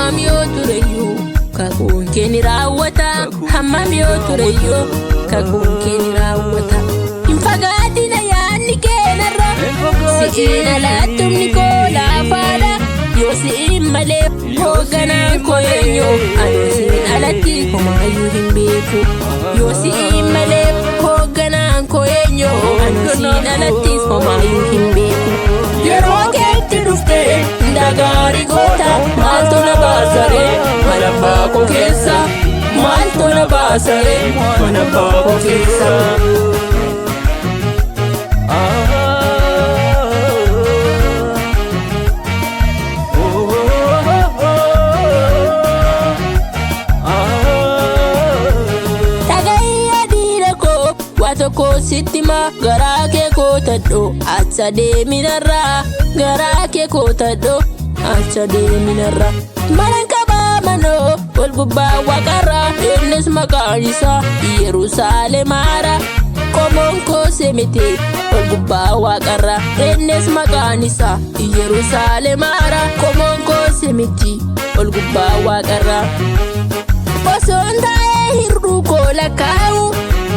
hammam yoo tureyyuu kakuun kee ni raawwata. Hammam yoo tureyyuu kakuun kee ni raawwata. Hin fagaatina yaadni kee narra si'een alaattumni koo laafaadha. Yoo si'in malee hoogganaan koo eenyu anoo siin alatti homaayyuu hin beeku. Yoo si'in malee hoogganaan koo eenyu anoo siin alatti homaayyuu hin beeku. Yeroo keetti dhuftee ndagaari goota maaltu na baasaree mana abbaa koo keessa. Maaltu na baasaree mana abbaa koo keessa. Tokko sittima garaa kee kootadho acha deeminarraa. Garaa kee kootadho acha deeminarraa. Malan qabaa manoo ol gubbaa waaqarraa. Innis maqaan isaa Yerusaalemaadha. Qomoon koo semite ol gubbaa waaqarraa. Innis maqaan isaa Yerusaalemaadha. Qomoon koo semiti ol gubbaa waaqarraa. Osoon taa'ee hirduu koo lakkaa'u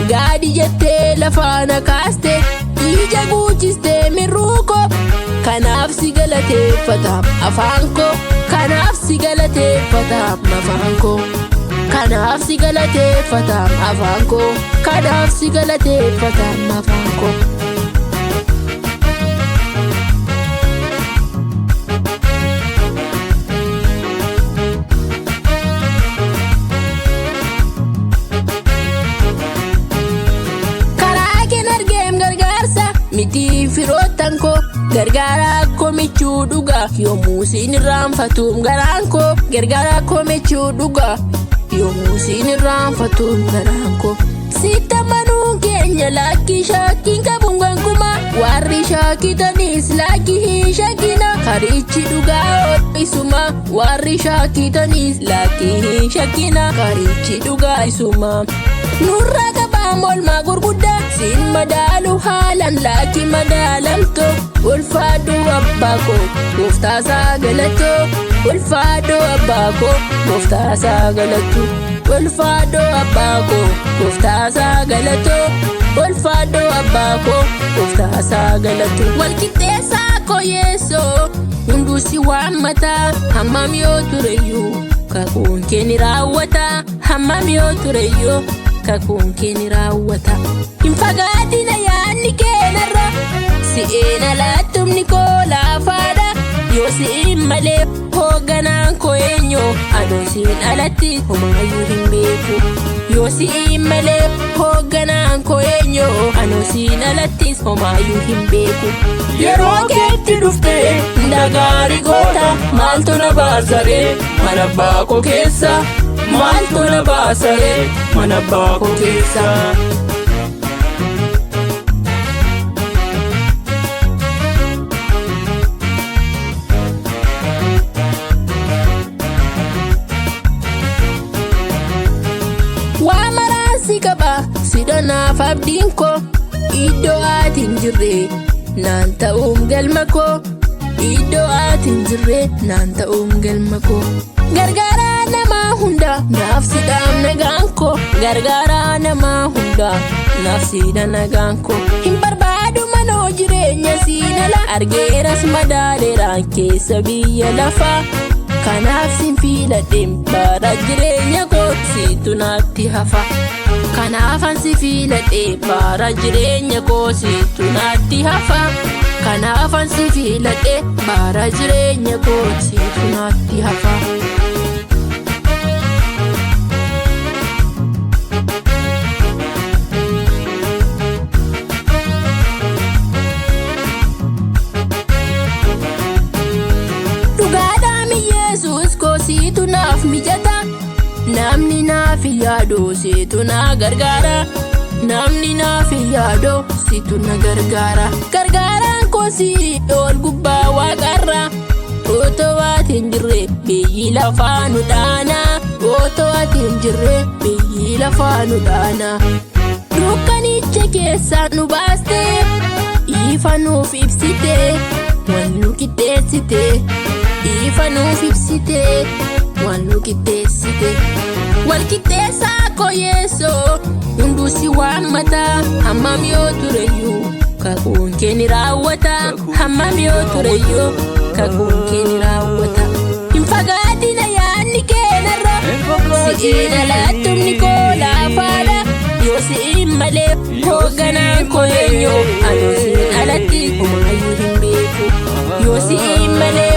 gaadi jettee lafaana kaaste ija guujistee mirruu koo. Kanaaf si galateeffataam afaan koo. Kanaaf si galateeffataam afaan koo. Kanaaf si galateeffataam afaan koo. Kanaaf si galateeffataam afaan koo. Miti firootan koo gargaara koo michuu dhugaa. Yommuu siin irraanfatuun garaan koo gargaara koo michuu dhugaa. Yommuu siin irraanfatuun garaan koo. Sitta manuun keenya lakkii shakkiin qabuun gankuma. Warri shakkitanis lakkii hin shakkina. Karichi dhugaa isuma. Warri shakkitanis lakkii hin shakkina. Karichi dhugaa isuma. Nurra qabaa molmaa gurguddaa. Siin madaalu haalan lakkii madaalamto. Ulfaadhu abbaa koo gooftaasaa galatoo. Ulfaadhu abbaa koo gooftaasaa galatoo. Ulfaadhu abbaa koo gooftaasaa galatoo. Ulfaadhu abbaa koo gooftaasaa galatoo. Walqixxeessaa koo yeessoo hunduu si waammataa. Hammam yoo tureyyuu kakuun kee ni raawwata. Hammam yoo tureyyuu kakuun kee ni raawwata. Hin fagaatina yaadni kee narra si'een alaattumni koo laafaadha. Yoo si'in malee hoogganaan koo eenyu anoo siin alatti homaayyuu hin beeku. Yoo si'in malee hoogganaan koo eenyu anoo siin alattis homaayyuu hin beeku. Yeroo keetti dhuftee ndagaari goota maaltu na baasaree mana abbaa koo keessa. Maaltu na baasaree mana abbaa koo keessa. Waa maraan si qaba sidanaaf abdiin koo. Iddoo ati hin jirre naan ta'uun galma koo. Iddoo ati hin jirre naan ta'uun galma koo. Gargaara namaa hunda naaf sidhaam nagaan koo. Gargaara namaa hunda naaf sidha nagaan koo. Hin barbaadu manoo jireenya siin ala. Argeeras madaaleeraan keessa biyya lafaa. Kanaaf sin filadheen bara jireenya koo siitu naatti hafa. Kanaafan si filadhee bara jireenya koo siitu naatti hafa. Kanaafan si filadhee bara jireenya koo siitu naatti hafa. Siitu naaf mijata. Namni naaf yaadu siitu na gargaara. Namni naaf yaadu siitu na gargaara. Gargaaraan koo si ol gubbaa waaqarra. Otoo ati hin jirre biyyi lafaa nu dhaana. Otoo ati hin jirre biyyi lafaa nu dhaana. Dukkanicha keessa nu baaste. Ifa nuuf ibsite. Waan nu qixxeessite. Ifa nuuf ibsite. waan nu qixxeessite wal qixxeessaa koo yeessoo hunduu si waammata hammam yoo tureyyuu kakuun kee ni raawwata hammam yoo tureyyuu kakuun kee ni raawwata hin fagaatina yaadni kee narra si'iin alaattumni koo laafaadha yoo si'iin malee hoogganaan koo eenyu anuu siin alatti homaayyuu hin beeku yoo si'iin malee